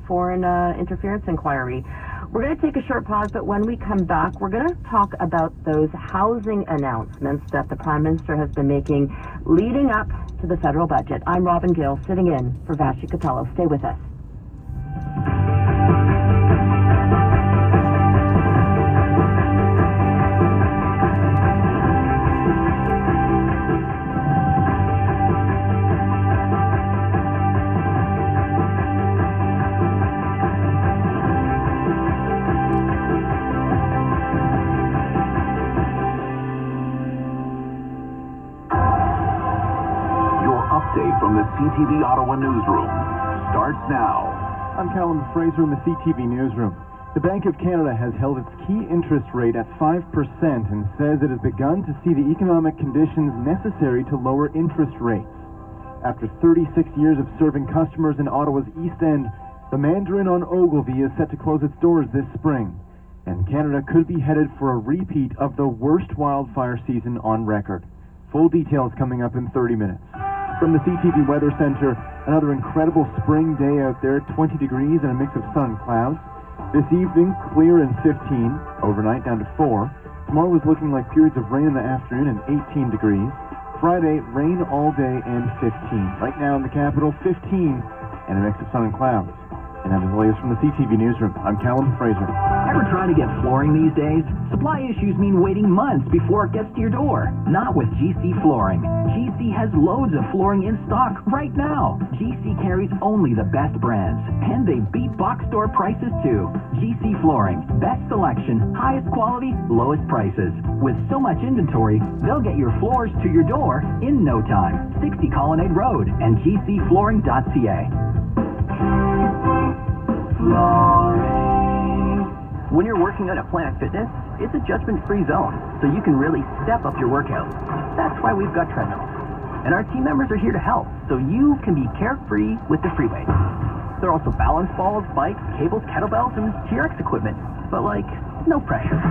foreign interference inquiry. We're going to take a short pause, but when we come back, we're going to talk about those housing announcements that the Prime Minister has been making leading up to the federal budget. I'm Robin Gill, sitting in for Vashi Capello. Stay with us. From the CTV Ottawa newsroom starts now. I'm Callum Fraser in the CTV newsroom. The Bank of Canada has held its key interest rate at 5% and says it has begun to see the economic conditions necessary to lower interest rates. After 36 years of serving customers in Ottawa's East End, the Mandarin on Ogilvie is set to close its doors this spring, and Canada could be headed for a repeat of the worst wildfire season on record. Full details coming up in 30 minutes. From the CTV Weather Center, another incredible spring day out there, 20 degrees and a mix of sun and clouds. This evening, clear and 15, overnight down to 4. Tomorrow is looking like periods of rain in the afternoon and 18 degrees. Friday, rain all day and 15. Right now in the capital, 15 and a mix of sun and clouds. And that is the latest from the CTV Newsroom. I'm Callum Fraser. Ever trying to get flooring these days? Supply issues mean waiting months before it gets to your door. Not with GC Flooring. GC has loads of flooring in stock right now. GC carries only the best brands, and they beat box store prices too. GC Flooring. Best selection, highest quality, lowest prices. With so much inventory, they'll get your floors to your door in no time. 60 Colonnade Road and gcflooring.ca. When you're working out at Planet Fitness, it's a judgment-free zone, so you can really step up your workout. That's why we've got treadmills. And our team members are here to help, so you can be carefree with the free weights. There are also balance balls, bikes, cables, kettlebells, and TRX equipment, but no pressure.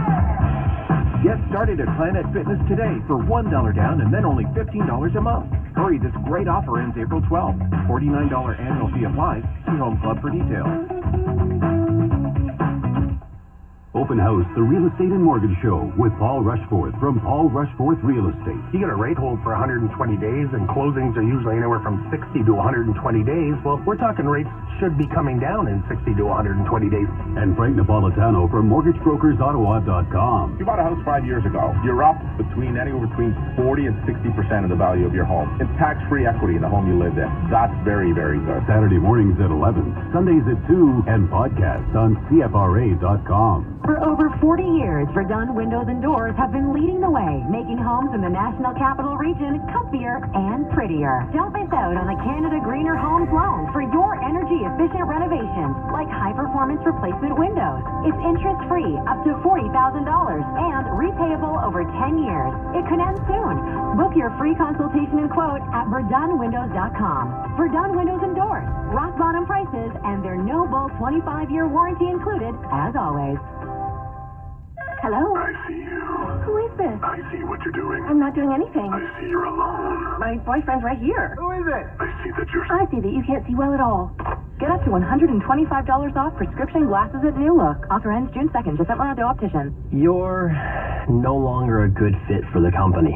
Get started at Planet Fitness today for $1 down and then only $15 a month. Hurry, this great offer ends April 12th. $49 annual fee applies. See Home Club for details. Open House, the Real Estate and Mortgage Show with Paul Rushforth from Paul Rushforth Real Estate. You get a rate hold for 120 days, and closings are usually anywhere from 60 to 120 days. Well, we're talking rates should be coming down in 60 to 120 days. And Frank Napolitano from MortgageBrokersOttawa.com. You bought a house 5 years ago. You're up anywhere between 40 and 60% of the value of your home. It's tax-free equity in the home you live in. That's very, very good. Saturday mornings at 11, Sundays at 2, and podcasts on CFRA.com. For over 40 years, Verdun Windows and Doors have been leading the way, making homes in the National Capital Region comfier and prettier. Don't miss out on the Canada Greener Homes loan for your energy-efficient renovations, like high-performance replacement windows. It's interest-free up to $40,000 and repayable over 10 years. It could end soon. Book your free consultation and quote at VerdunWindows.com. Verdun Windows and Doors, rock-bottom prices, and their no-bull 25-year warranty included, as always. Hello? I see you. Who is this? I see what you're doing. I'm not doing anything. I see you're alone. My boyfriend's right here. Who is it? I see that you're... I see that you can't see well at all. Get up to $125 off prescription glasses at New Look. Offer ends June 2nd. Just at Mondo Optician. You're no longer a good fit for the company.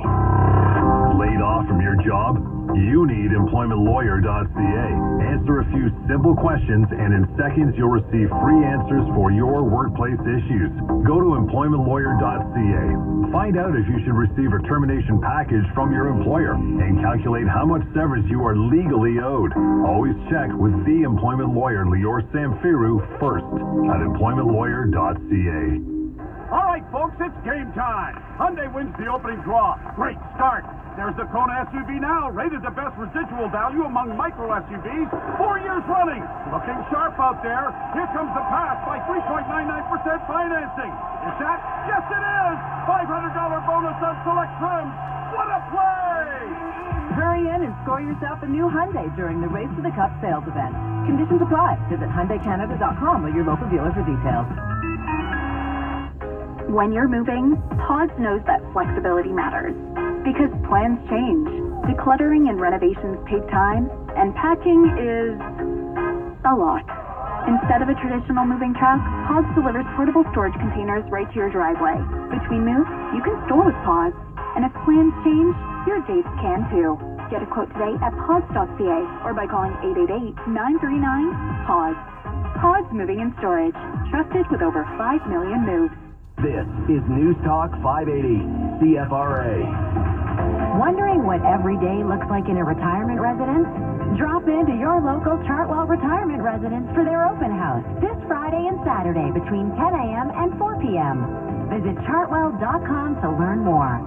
Laid off from your job? You need EmploymentLawyer.ca. Answer a few simple questions, and in seconds you'll receive free answers for your workplace issues. Go to EmploymentLawyer.ca. Find out if you should receive a termination package from your employer and calculate how much severance you are legally owed. Always check with the employment lawyer Lior Samfiru first at EmploymentLawyer.ca. All right, folks, it's game time. Hyundai wins the opening draw. Great start. There's the Kona SUV now, rated the best residual value among micro SUVs 4 years running. Looking sharp out there. Here comes the pass by 3.99% financing. Is that? Yes, it is. $500 bonus on select trims. What a play! Hurry in and score yourself a new Hyundai during the Race to the Cup sales event. Conditions apply. Visit HyundaiCanada.com or your local dealer for details. When you're moving, Pods knows that flexibility matters. Because plans change, decluttering and renovations take time, and packing is a lot. Instead of a traditional moving truck, Pods delivers portable storage containers right to your driveway. Between moves, you can store with Pods. And if plans change, your dates can too. Get a quote today at pods.ca or by calling 888-939-PODS. Pods Moving and Storage. Trusted with over 5 million moves. This is News Talk 580, CFRA. Wondering what every day looks like in a retirement residence? Drop into your local Chartwell Retirement Residence for their open house this Friday and Saturday between 10 a.m. and 4 p.m. Visit chartwell.com to learn more.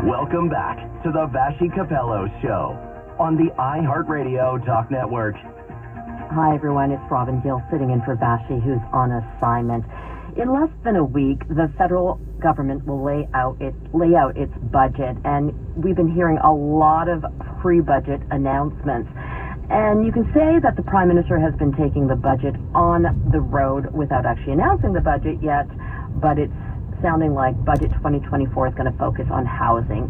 Welcome back to the Vashi Capello Show on the iHeartRadio Talk Network. Hi, everyone. It's Robin Gill sitting in for Vashi, who's on assignment. In less than a week, the federal government will lay out its budget, and we've been hearing a lot of pre-budget announcements. And you can say that the Prime Minister has been taking the budget on the road without actually announcing the budget yet, but it's sounding like Budget 2024 is going to focus on housing.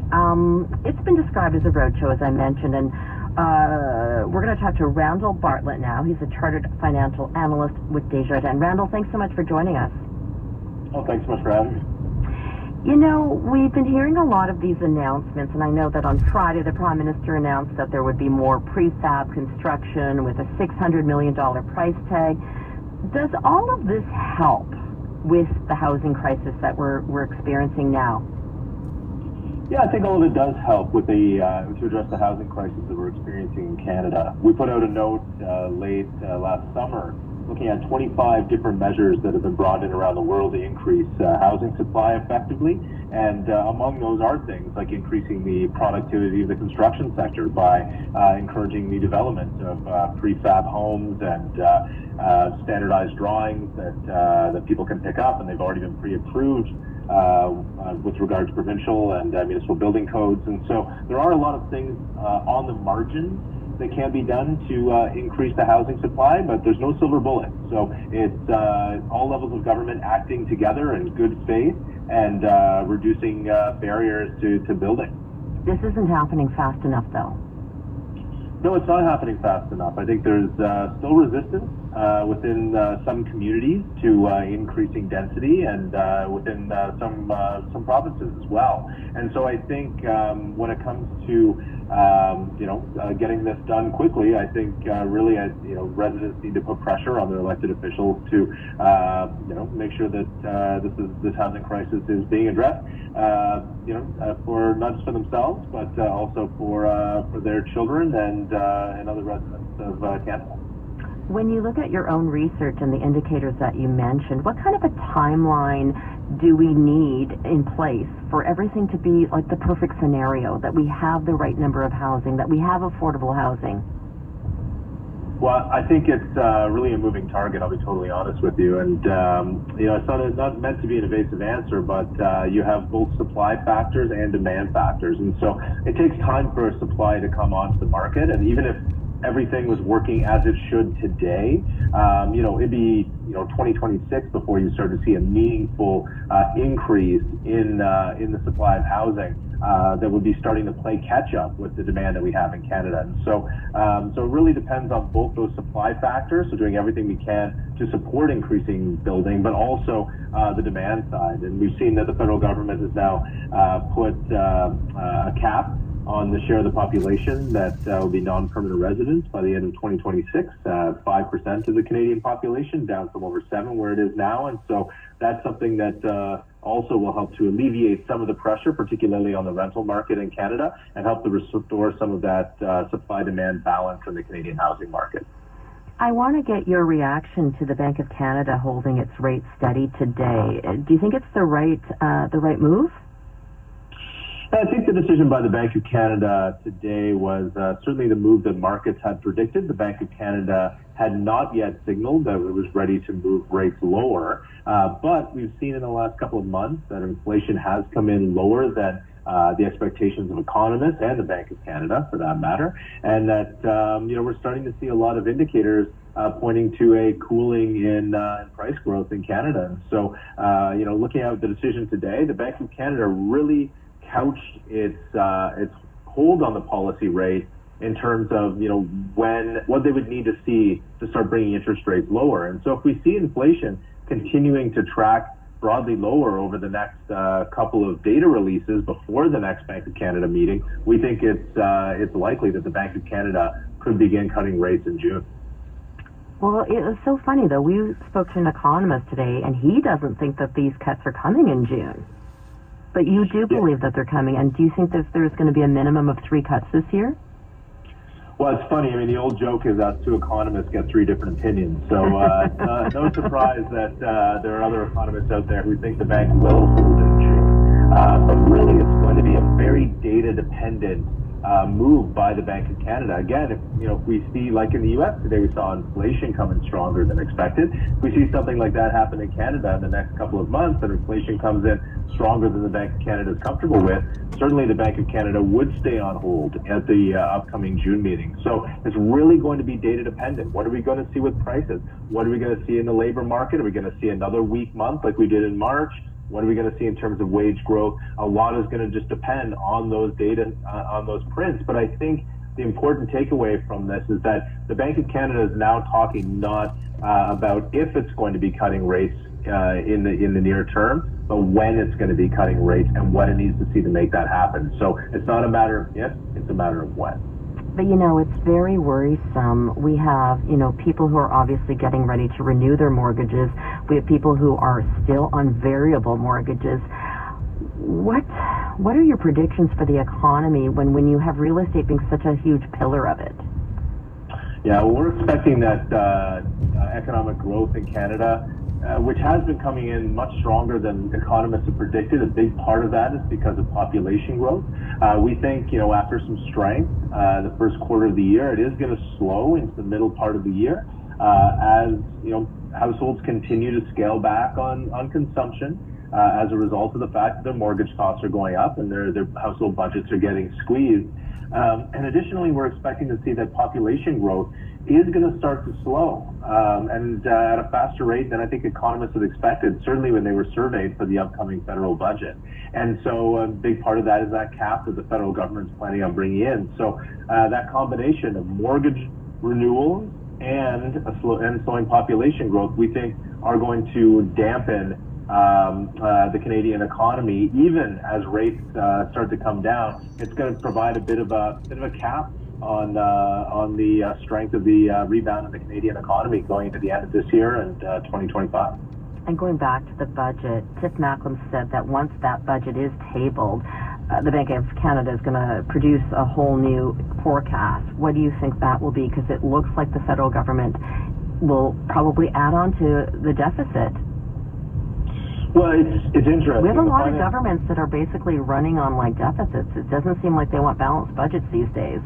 It's been described as a roadshow, as I mentioned, and we're going to talk to Randall Bartlett now. He's a chartered financial analyst with Desjardins. Randall, thanks so much for joining us. Oh, thanks so much for having me. You know, we've been hearing a lot of these announcements, and I know that on Friday the Prime Minister announced that there would be more prefab construction with a $600 million price tag. Does all of this help with the housing crisis that we're experiencing now? Yeah, I think all of it does help with to address the housing crisis that we're experiencing in Canada. We put out a note late last summer looking at 25 different measures that have been brought in around the world to increase housing supply effectively. And among those are things like increasing the productivity of the construction sector by encouraging the development of prefab homes and standardized drawings that people can pick up, and they've already been pre-approved with regard to provincial and municipal building codes. And so there are a lot of things on the margins that can be done to increase the housing supply, but there's no silver bullet. So it's all levels of government acting together in good faith and reducing barriers to building. This isn't happening fast enough, though. No, it's not happening fast enough. I think there's still resistance within some communities to increasing density, and within some provinces as well. And so I think when it comes to getting this done quickly, I think really residents need to put pressure on their elected officials to make sure that this housing crisis is being addressed. For not just for themselves, but also for their children and other residents of Canada. When you look at your own research and the indicators that you mentioned, what kind of a timeline do we need in place for everything to be like the perfect scenario, that we have the right number of housing, that we have affordable housing? Well, I think it's really a moving target, I'll be totally honest with you. And, it's not meant to be an evasive answer, but you have both supply factors and demand factors. And so it takes time for supply to come onto the market. And even if everything was working as it should today, it'd be 2026 before you start to see a meaningful increase in the supply of housing that would be starting to play catch up with the demand that we have in Canada. And so it really depends on both those supply factors, so doing everything we can to support increasing building, but also the demand side. And we've seen that the federal government has now put a cap on the share of the population that will be non-permanent residents by the end of 2026, 5% of the Canadian population, down from over 7% where it is now. And so that's something that also will help to alleviate some of the pressure, particularly on the rental market in Canada, and help to restore some of that supply-demand balance in the Canadian housing market. I want to get your reaction to the Bank of Canada holding its rate steady today. Do you think it's the right move? I think the decision by the Bank of Canada today was certainly the move that markets had predicted. The Bank of Canada had not yet signaled that it was ready to move rates lower, but we've seen in the last couple of months that inflation has come in lower than the expectations of economists and the Bank of Canada, for that matter, and that we're starting to see a lot of indicators pointing to a cooling in price growth in Canada. And so, looking at the decision today, the Bank of Canada really couched its hold on the policy rate in terms of what they would need to see to start bringing interest rates lower. And so, if we see inflation continuing to track broadly lower over the next couple of data releases before the next Bank of Canada meeting, we think it's likely that the Bank of Canada could begin cutting rates in June. Well, it was so funny, though. We spoke to an economist today, and he doesn't think that these cuts are coming in June. But you do believe that they're coming, and do you think that there's going to be a minimum of 3 cuts this year? Well, it's funny. I mean, the old joke is that 2 economists get 3 different opinions. So no surprise that there are other economists out there who think the bank will hold in June. But really, it's going to be a very data-dependent move by the Bank of Canada. Again, if we see, like in the U.S. today, we saw inflation coming stronger than expected. If we see something like that happen in Canada in the next couple of months, and inflation comes in stronger than the Bank of Canada is comfortable with, certainly the Bank of Canada would stay on hold at the upcoming June meeting. So it's really going to be data dependent. What are we going to see with prices? What are we going to see in the labor market? Are we going to see another weak month like we did in March? What are we going to see in terms of wage growth? A lot is going to just depend on those data, on those prints. But I think the important takeaway from this is that the Bank of Canada is now talking not about if it's going to be cutting rates in the near term, but when it's going to be cutting rates and what it needs to see to make that happen. So it's not a matter of if, it's a matter of when. But, it's very worrisome. We have, people who are obviously getting ready to renew their mortgages. We have people who are still on variable mortgages. What are your predictions for the economy when you have real estate being such a huge pillar of it? Yeah, well, we're expecting that economic growth in Canada, which has been coming in much stronger than economists have predicted. A big part of that is because of population growth. We think, after some strength, the first quarter of the year, it is going to slow into the middle part of the year as, households continue to scale back on consumption as a result of the fact that their mortgage costs are going up and their household budgets are getting squeezed. And additionally, we're expecting to see that population growth is going to start to slow and at a faster rate than I think economists had expected, certainly when they were surveyed for the upcoming federal budget. And so a big part of that is that cap that the federal government's planning on bringing in. So that combination of mortgage renewals and slowing population growth, we think, are going to dampen the Canadian economy. Even as rates start to come down, it's going to provide a bit of a cap on the strength of the rebound in the Canadian economy going into the end of this year and 2025. And going back to the budget, Tiff Macklem said that once that budget is tabled, the Bank of Canada is going to produce a whole new forecast. What do you think that will be? Because it looks like the federal government will probably add on to the deficit. Well, it's interesting. We have a lot of governments that are basically running on deficits. It doesn't seem like they want balanced budgets these days.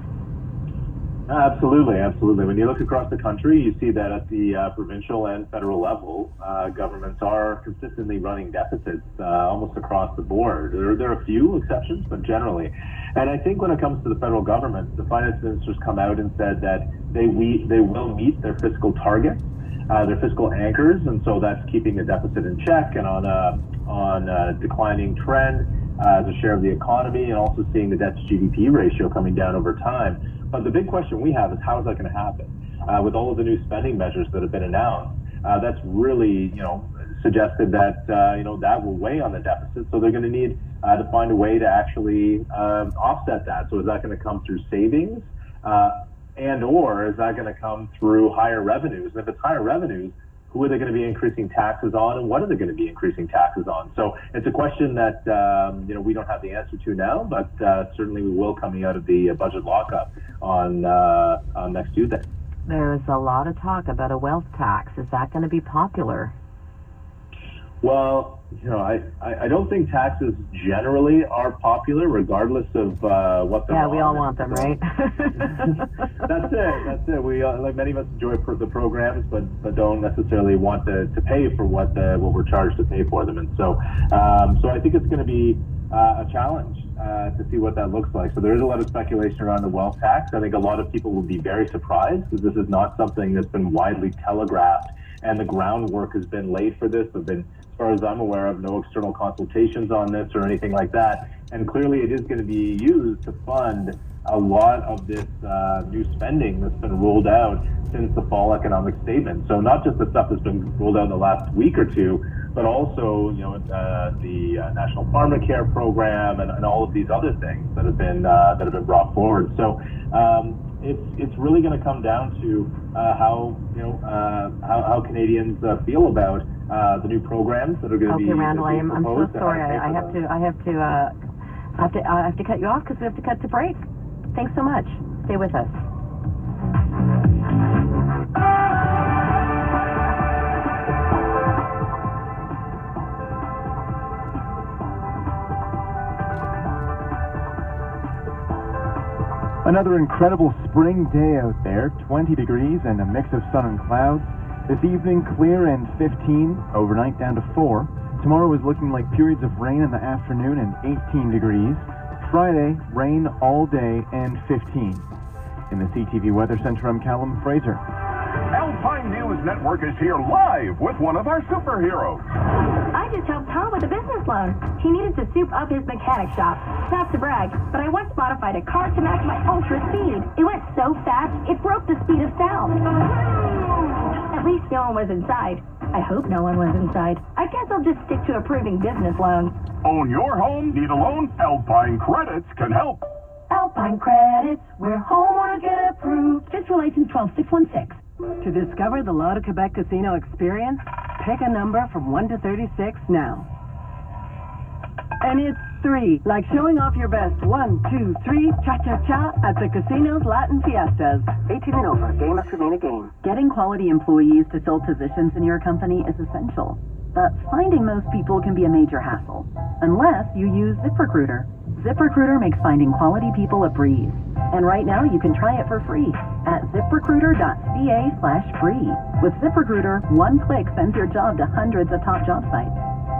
Absolutely. When you look across the country, you see that at the provincial and federal level, governments are consistently running deficits almost across the board. There are a few exceptions, but generally. And I think when it comes to the federal government, the finance ministers come out and said that they will meet their fiscal targets, their fiscal anchors, and so that's keeping the deficit in check and on a declining trend as a share of the economy, and also seeing the debt to GDP ratio coming down over time. But the big question we have is, how is that going to happen? With all of the new spending measures that have been announced, that's really, suggested that, that will weigh on the deficit. So they're going to need to find a way to actually offset that. So is that going to come through savings? Or is that going to come through higher revenues? And if it's higher revenues, who are they going to be increasing taxes on, and what are they going to be increasing taxes on? So it's a question that we don't have the answer to now, but certainly we will coming out of the budget lockup on next Tuesday. There's a lot of talk about a wealth tax. Is that going to be popular? Well, I don't think taxes generally are popular, regardless of what they're. Yeah, we all want them, right? That's it. We like many of us enjoy the programs, but don't necessarily want to pay for what we're charged to pay for them, and so I think it's going to be a challenge to see what that looks like. So there is a lot of speculation around the wealth tax. I think a lot of people will be very surprised because this is not something that's been widely telegraphed, and the groundwork has been laid for this. There've been, as far as I'm aware of, no external consultations on this or anything like that. And clearly it is going to be used to fund a lot of this new spending that's been rolled out since the fall economic statement. So not just the stuff that's been rolled out in the last week or two, but also, the National Pharmacare program and all of these other things that have been brought forward. So it's really going to come down to how Canadians feel about the new programs that are going to be. Okay, Randall, I'm so proposed. sorry. I have to cut you off because we have to cut to break. Thanks so much. Stay with us. Another incredible spring day out there, 20 degrees and a mix of sun and clouds. This evening, clear and 15, overnight down to 4. Tomorrow is looking like periods of rain in the afternoon and 18 degrees. Friday, rain all day and 15. In the CTV Weather Center, I'm Callum Fraser. Alpine News Network is here live with one of our superheroes. I just helped Tom with a business loan. He needed to soup up his mechanic shop. Not to brag, but I once modified a car to match my ultra speed. It went so fast, it broke the speed of sound. At least no one was inside. I hope no one was inside. I guess I'll just stick to approving business loans. Own your home? Need a loan? Alpine Credits can help. Alpine Credits, where homeowners get approved. Fiscal License 12616. To discover the Loto Quebec Casino experience, pick a number from 1 to 36 now. And it's 3, like showing off your best 1, 2, 3, cha-cha-cha at the casino's Latin fiestas. 18 and over, game must remain a game. Getting quality employees to fill positions in your company is essential. But finding those people can be a major hassle, unless you use ZipRecruiter. ZipRecruiter makes finding quality people a breeze. And right now you can try it for free at ziprecruiter.ca/free. With ZipRecruiter, one click sends your job to hundreds of top job sites.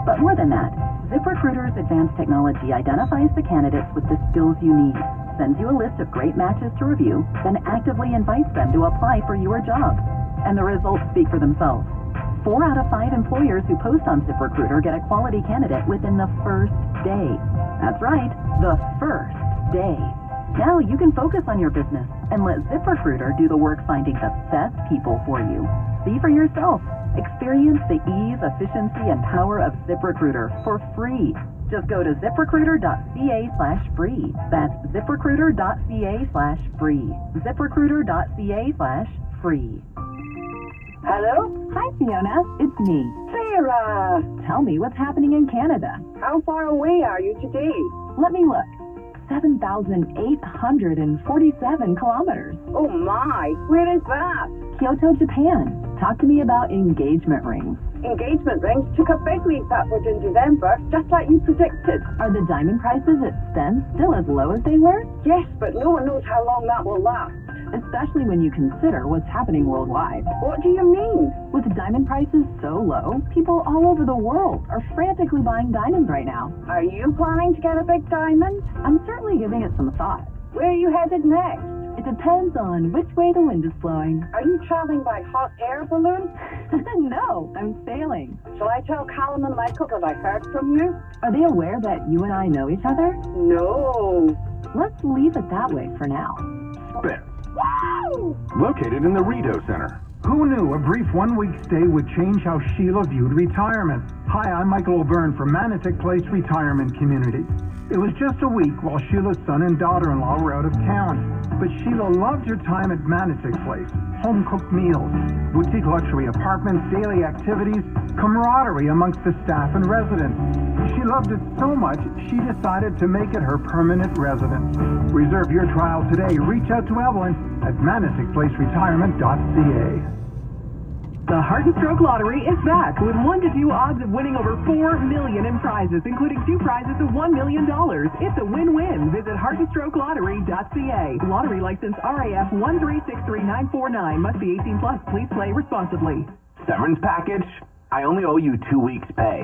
But more than that, ZipRecruiter's advanced technology identifies the candidates with the skills you need, sends you a list of great matches to review, then actively invites them to apply for your job. And the results speak for themselves. 4 out of 5 employers who post on ZipRecruiter get a quality candidate within the first day. That's right, the first day. Now you can focus on your business and let ZipRecruiter do the work finding the best people for you. See for yourself. Experience the ease, efficiency, and power of ZipRecruiter for free. Just go to ziprecruiter.ca/free. That's ziprecruiter.ca/free. ziprecruiter.ca/free. Hello? Hi, Fiona. It's me. Sarah! Tell me what's happening in Canada. How far away are you today? Let me look. 7,847 kilometers. Oh my, where is that? Kyoto, Japan. Talk to me about engagement rings. Engagement rings took a big leap upward in December, just like you predicted. Are the diamond prices at Sten still as low as they were? Yes, but no one knows how long that will last. Especially when you consider what's happening worldwide. What do you mean? With diamond prices so low, people all over the world are frantically buying diamonds right now. Are you planning to get a big diamond? I'm certainly giving it some thought. Where are you headed next? It depends on which way the wind is blowing. Are you traveling by hot air balloon? No, I'm sailing. Shall I tell Callum and Michael that I heard from you? Are they aware that you and I know each other? No. Let's leave it that way for now. Spence. Located in the Rideau Center. Who knew a brief one-week stay would change how Sheila viewed retirement? Hi, I'm Michael O'Byrne from Manotick Place Retirement Community. It was just a week while Sheila's son and daughter-in-law were out of town. But Sheila loved her time at Manotick Place. Home-cooked meals, boutique luxury apartments, daily activities, camaraderie amongst the staff and residents. She loved it so much, she decided to make it her permanent residence. Reserve your trial today. Reach out to Evelyn at manotickplaceretirement.ca. The Heart and Stroke Lottery is back with 1 to 2 odds of winning over $4 million in prizes, including 2 prizes of $1 million. It's a win-win. Visit heartandstrokeleottery.ca. Lottery license RAF 1363949. Must be 18 plus. Please play responsibly. Severance package? I only owe you 2 weeks' pay.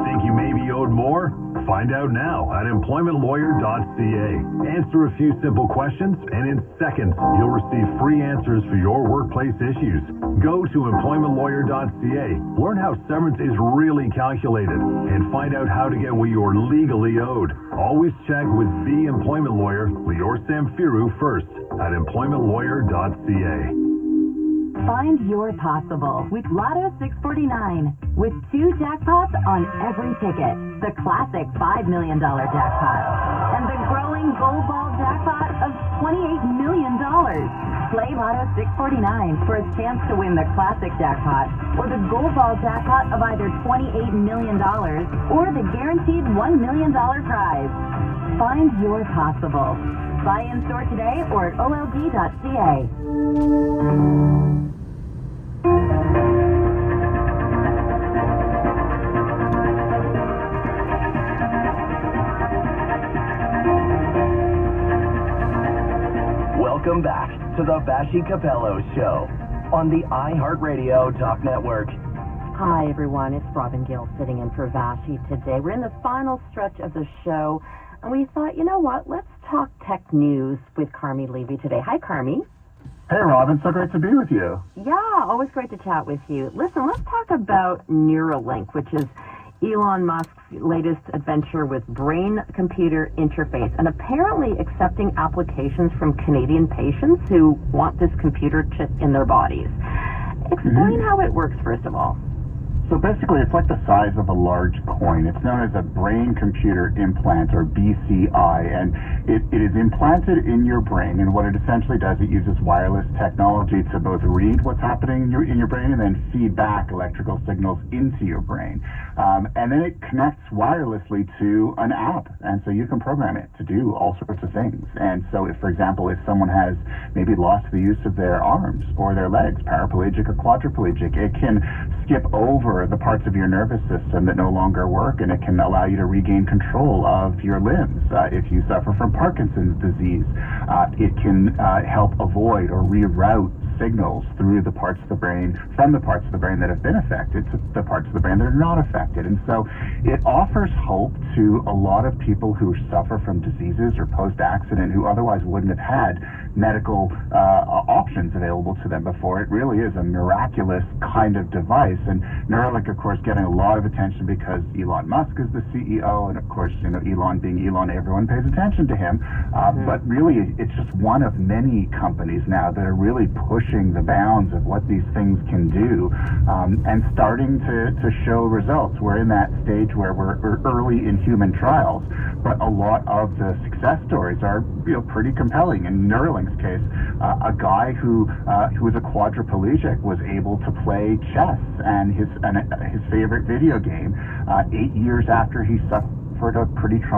Think you may be owed more? Find out now at employmentlawyer.ca. Answer a few simple questions, and in seconds, you'll receive free answers for your workplace issues. Go to employmentlawyer.ca. Learn how severance is really calculated, and find out how to get what you're legally owed. Always check with the employment lawyer, Lior Samfiru, first at employmentlawyer.ca. Find your possible with Lotto 649. With 2 jackpots on every ticket. The classic $5 million jackpot. And the growing gold ball jackpot of $28 million. Play Lotto 649 for a chance to win the classic jackpot or the gold ball jackpot of either $28 million or the guaranteed $1 million prize. Find your possible. Buy in store today or at OLD.ca. Welcome back to the Vashi Capello Show on the iHeartRadio Talk Network. Hi, everyone. It's Robin Gill sitting in for Vashi today. We're in the final stretch of the show, and we thought, you know what? Let's talk tech news with Carmi Levy today. Hi, Carmi. Hey, Robin. So great to be with you. Yeah, always great to chat with you. Listen, let's talk about Neuralink, which is Elon Musk's latest adventure with brain-computer interface, and apparently accepting applications from Canadian patients who want this computer chip in their bodies. Explain how it works, first of all. So basically, it's like the size of a large coin. It's known as a brain-computer implant, or BCI, and it is implanted in your brain, and what it essentially does, it uses wireless technology to both read what's happening in your brain and then feed back electrical signals into your brain. And then it connects wirelessly to an app, and so you can program it to do all sorts of things. And so, if, for example, if someone has maybe lost the use of their arms or their legs, paraplegic or quadriplegic, it can skip over the parts of your nervous system that no longer work, and it can allow you to regain control of your limbs. If you suffer from Parkinson's disease, it can help avoid or reroute signals through the parts of the brain, from the parts of the brain that have been affected to the parts of the brain that are not affected. And so it offers hope to a lot of people who suffer from diseases or post-accident who otherwise wouldn't have had medical options available to them before. It really is a miraculous kind of device. And Neuralink, of course, getting a lot of attention because Elon Musk is the CEO, and of course, you know, Elon being Elon, everyone pays attention to him. But really, it's just one of many companies now that are really pushing the bounds of what these things can do, and starting to show results. We're in that stage where we're early in human trials, but a lot of the success stories are, you know, pretty compelling. In Neuralink's case, a guy who was a quadriplegic was able to play chess and his favorite video game 8 years after he suffered a pretty traumatic